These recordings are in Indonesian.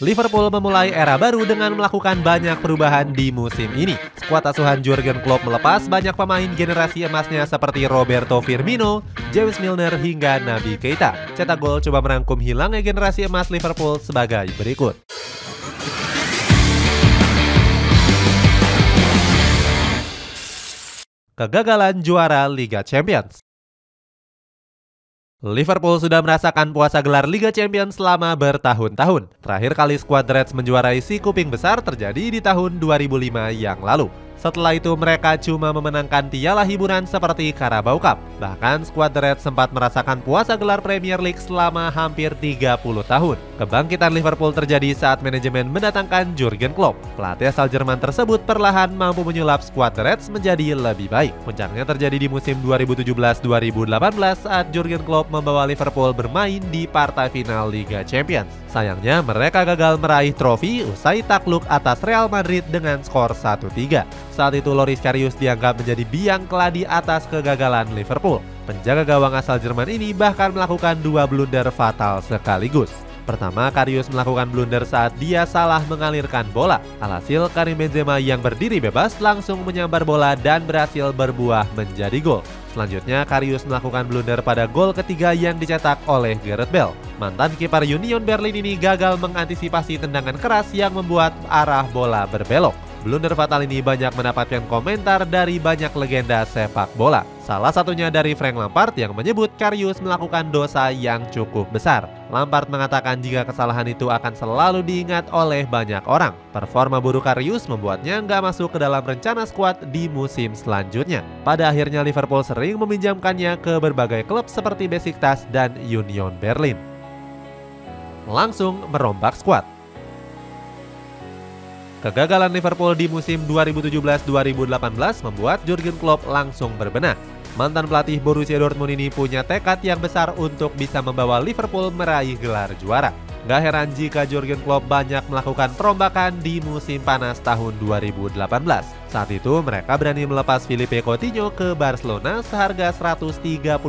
Liverpool memulai era baru dengan melakukan banyak perubahan di musim ini. Skuad asuhan Jurgen Klopp melepas banyak pemain generasi emasnya seperti Roberto Firmino, James Milner hingga Naby Keita. Cetak Gol coba merangkum hilangnya generasi emas Liverpool sebagai berikut. Kegagalan juara Liga Champions. Liverpool sudah merasakan puasa gelar Liga Champions selama bertahun-tahun. Terakhir kali skuad Reds menjuarai si kuping besar terjadi di tahun 2005 yang lalu. Setelah itu mereka cuma memenangkan piala hiburan seperti Carabao Cup. Bahkan skuad Reds sempat merasakan puasa gelar Premier League selama hampir 30 tahun. Kebangkitan Liverpool terjadi saat manajemen mendatangkan Jurgen Klopp. Pelatih asal Jerman tersebut perlahan mampu menyulap skuad Reds menjadi lebih baik. Puncaknya terjadi di musim 2017-2018 saat Jurgen Klopp membawa Liverpool bermain di partai final Liga Champions. Sayangnya mereka gagal meraih trofi usai takluk atas Real Madrid dengan skor 1-3. Saat itu Loris Karius dianggap menjadi biang keladi atas kegagalan Liverpool. Penjaga gawang asal Jerman ini bahkan melakukan 2 blunder fatal sekaligus. Pertama, Karius melakukan blunder saat dia salah mengalirkan bola. Alhasil, Karim Benzema yang berdiri bebas langsung menyambar bola dan berhasil berbuah menjadi gol. Selanjutnya, Karius melakukan blunder pada gol ketiga yang dicetak oleh Gareth Bale. Mantan kiper Union Berlin ini gagal mengantisipasi tendangan keras yang membuat arah bola berbelok. Blunder fatal ini banyak mendapatkan komentar dari banyak legenda sepak bola. Salah satunya dari Frank Lampard yang menyebut Karius melakukan dosa yang cukup besar. Lampard mengatakan jika kesalahan itu akan selalu diingat oleh banyak orang. Performa buruk Karius membuatnya nggak masuk ke dalam rencana skuad di musim selanjutnya. Pada akhirnya Liverpool sering meminjamkannya ke berbagai klub seperti Besiktas dan Union Berlin. Langsung merombak skuad. Kegagalan Liverpool di musim 2017-2018 membuat Jurgen Klopp langsung berbenah. Mantan pelatih Borussia Dortmund ini punya tekad yang besar untuk bisa membawa Liverpool meraih gelar juara. Gak heran jika Jurgen Klopp banyak melakukan perombakan di musim panas tahun 2018. Saat itu mereka berani melepas Philippe Coutinho ke Barcelona seharga 135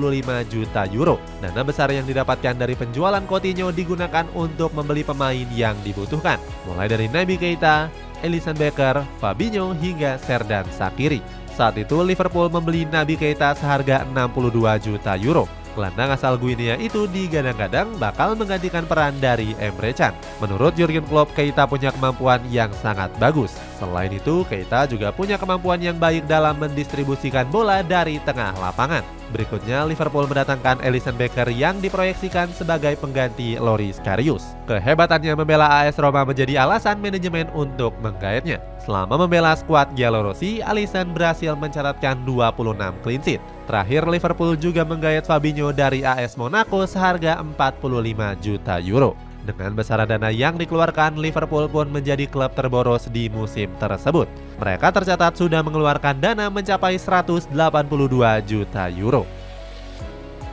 juta euro. Dana besar yang didapatkan dari penjualan Coutinho digunakan untuk membeli pemain yang dibutuhkan, mulai dari Naby Keita, Alisson Becker, Fabinho hingga Xherdan Shaqiri. Saat itu Liverpool membeli Naby Keita seharga 62 juta euro. Gelandang asal Guinea itu digadang-gadang bakal menggantikan peran dari Emre Can. Menurut Jurgen Klopp, Keita punya kemampuan yang sangat bagus. Selain itu, Keita juga punya kemampuan yang baik dalam mendistribusikan bola dari tengah lapangan. Berikutnya, Liverpool mendatangkan Alisson Becker yang diproyeksikan sebagai pengganti Loris Karius. Kehebatannya membela AS Roma menjadi alasan manajemen untuk menggaetnya. Selama membela skuad Giallorossi, Alisson berhasil mencatatkan 26 clean sheet. Terakhir, Liverpool juga menggait Fabinho dari AS Monaco seharga 45 juta euro. Dengan besaran dana yang dikeluarkan, Liverpool pun menjadi klub terboros di musim tersebut. Mereka tercatat sudah mengeluarkan dana mencapai 182 juta euro.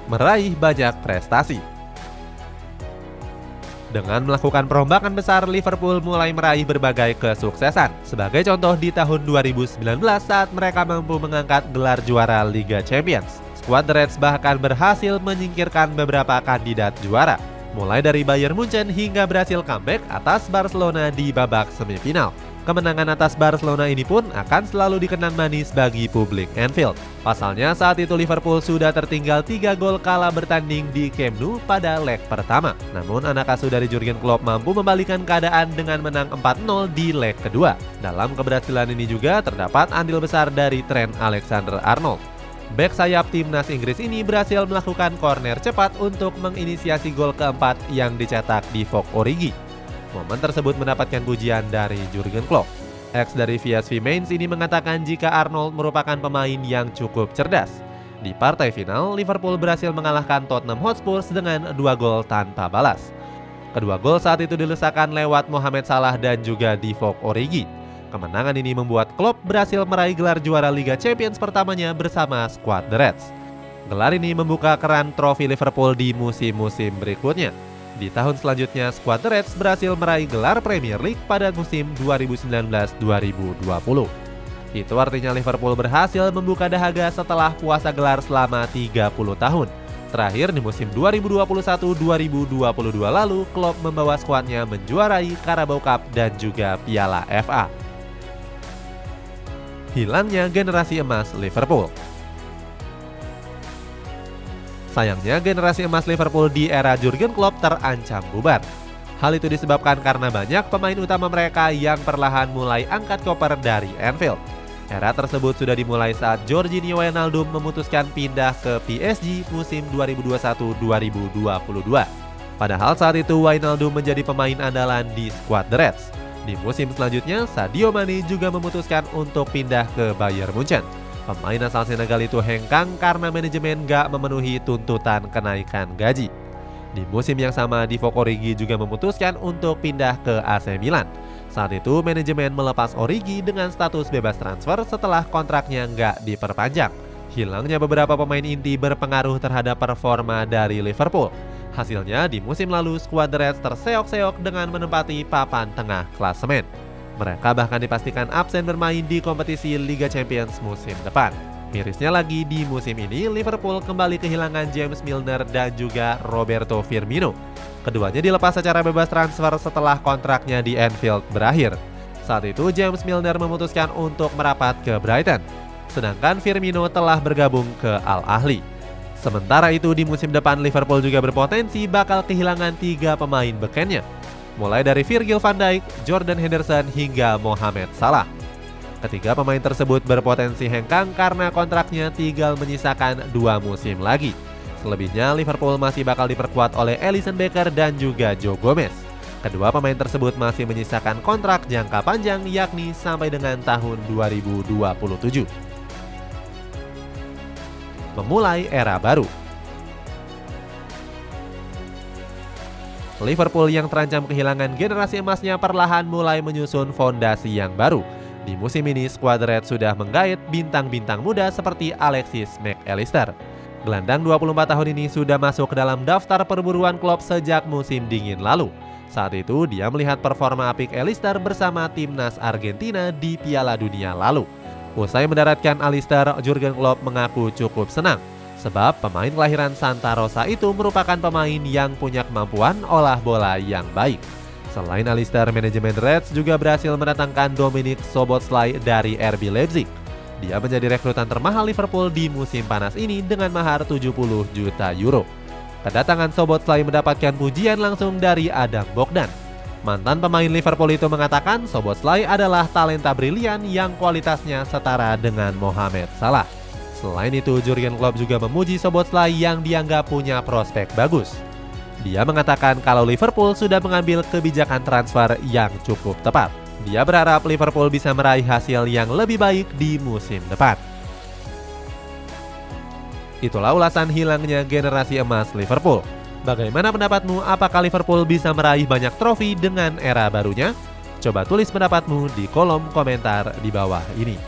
Meraih banyak prestasi. Dengan melakukan perombakan besar, Liverpool mulai meraih berbagai kesuksesan. Sebagai contoh, di tahun 2019 saat mereka mampu mengangkat gelar juara Liga Champions, skuad Reds bahkan berhasil menyingkirkan beberapa kandidat juara, mulai dari Bayern Munchen hingga berhasil comeback atas Barcelona di babak semifinal. Kemenangan atas Barcelona ini pun akan selalu dikenang manis bagi publik Anfield. Pasalnya saat itu Liverpool sudah tertinggal 3 gol kala bertanding di Camp Nou pada leg pertama. Namun anak asuh dari Jurgen Klopp mampu membalikan keadaan dengan menang 4-0 di leg kedua. Dalam keberhasilan ini juga terdapat andil besar dari Trent Alexander-Arnold. Bek sayap timnas Inggris ini berhasil melakukan corner cepat untuk menginisiasi gol keempat yang dicetak Divock Origi. Momen tersebut mendapatkan pujian dari Jurgen Klopp. Ex dari PSV Mainz ini mengatakan jika Arnold merupakan pemain yang cukup cerdas. Di partai final, Liverpool berhasil mengalahkan Tottenham Hotspur dengan 2 gol tanpa balas. Kedua gol saat itu dilesakan lewat Mohamed Salah dan juga Divock Origi. Kemenangan ini membuat Klopp berhasil meraih gelar juara Liga Champions pertamanya bersama skuad The Reds. Gelar ini membuka keran trofi Liverpool di musim-musim berikutnya. Di tahun selanjutnya, skuad The Reds berhasil meraih gelar Premier League pada musim 2019-2020. Itu artinya Liverpool berhasil membuka dahaga setelah puasa gelar selama 30 tahun. Terakhir di musim 2021-2022 lalu, Klopp membawa skuadnya menjuarai Carabao Cup dan juga Piala FA. Hilangnya generasi emas Liverpool. Sayangnya generasi emas Liverpool di era Jurgen Klopp terancam bubar. Hal itu disebabkan karena banyak pemain utama mereka yang perlahan mulai angkat koper dari Anfield. Era tersebut sudah dimulai saat Jorginho Wijnaldum memutuskan pindah ke PSG musim 2021-2022. Padahal saat itu Wijnaldum menjadi pemain andalan di skuad The Reds. Di musim selanjutnya, Sadio Mane juga memutuskan untuk pindah ke Bayern Munchen. Pemain asal Senegal itu hengkang karena manajemen gak memenuhi tuntutan kenaikan gaji. Di musim yang sama, Divock Origi juga memutuskan untuk pindah ke AC Milan. Saat itu, manajemen melepas Origi dengan status bebas transfer setelah kontraknya nggak diperpanjang. Hilangnya beberapa pemain inti berpengaruh terhadap performa dari Liverpool. Hasilnya, di musim lalu, skuad The Reds terseok-seok dengan menempati papan tengah klasemen. Mereka bahkan dipastikan absen bermain di kompetisi Liga Champions musim depan. Mirisnya lagi, di musim ini Liverpool kembali kehilangan James Milner dan juga Roberto Firmino. Keduanya dilepas secara bebas transfer setelah kontraknya di Anfield berakhir. Saat itu James Milner memutuskan untuk merapat ke Brighton, sedangkan Firmino telah bergabung ke Al Ahly. Sementara itu di musim depan Liverpool juga berpotensi bakal kehilangan 3 pemain bekennya, mulai dari Virgil van Dijk, Jordan Henderson hingga Mohamed Salah. Ketiga pemain tersebut berpotensi hengkang karena kontraknya tinggal menyisakan 2 musim lagi. Selebihnya Liverpool masih bakal diperkuat oleh Alisson Becker dan juga Joe Gomez. Kedua pemain tersebut masih menyisakan kontrak jangka panjang yakni sampai dengan tahun 2027. Memulai era baru. Liverpool yang terancam kehilangan generasi emasnya perlahan mulai menyusun fondasi yang baru. Di musim ini, skuad Red sudah menggait bintang-bintang muda seperti Alexis Mac Allister. Gelandang 24 tahun ini sudah masuk ke dalam daftar perburuan Klopp sejak musim dingin lalu. Saat itu, dia melihat performa apik Allister bersama timnas Argentina di Piala Dunia lalu. Usai mendaratkan Allister, Jurgen Klopp mengaku cukup senang, sebab pemain kelahiran Santa Rosa itu merupakan pemain yang punya kemampuan olah bola yang baik. Selain Allister, manajemen Reds juga berhasil mendatangkan Dominik Szoboszlai dari RB Leipzig. Dia menjadi rekrutan termahal Liverpool di musim panas ini dengan mahar 70 juta euro. Kedatangan Szoboszlai mendapatkan pujian langsung dari Adam Bogdan. Mantan pemain Liverpool itu mengatakan Szoboszlai adalah talenta brilian yang kualitasnya setara dengan Mohamed Salah. Selain itu, Jurgen Klopp juga memuji Szoboszlai yang dianggap punya prospek bagus. Dia mengatakan kalau Liverpool sudah mengambil kebijakan transfer yang cukup tepat. Dia berharap Liverpool bisa meraih hasil yang lebih baik di musim depan. Itulah ulasan hilangnya generasi emas Liverpool. Bagaimana pendapatmu? Apakah Liverpool bisa meraih banyak trofi dengan era barunya? Coba tulis pendapatmu di kolom komentar di bawah ini.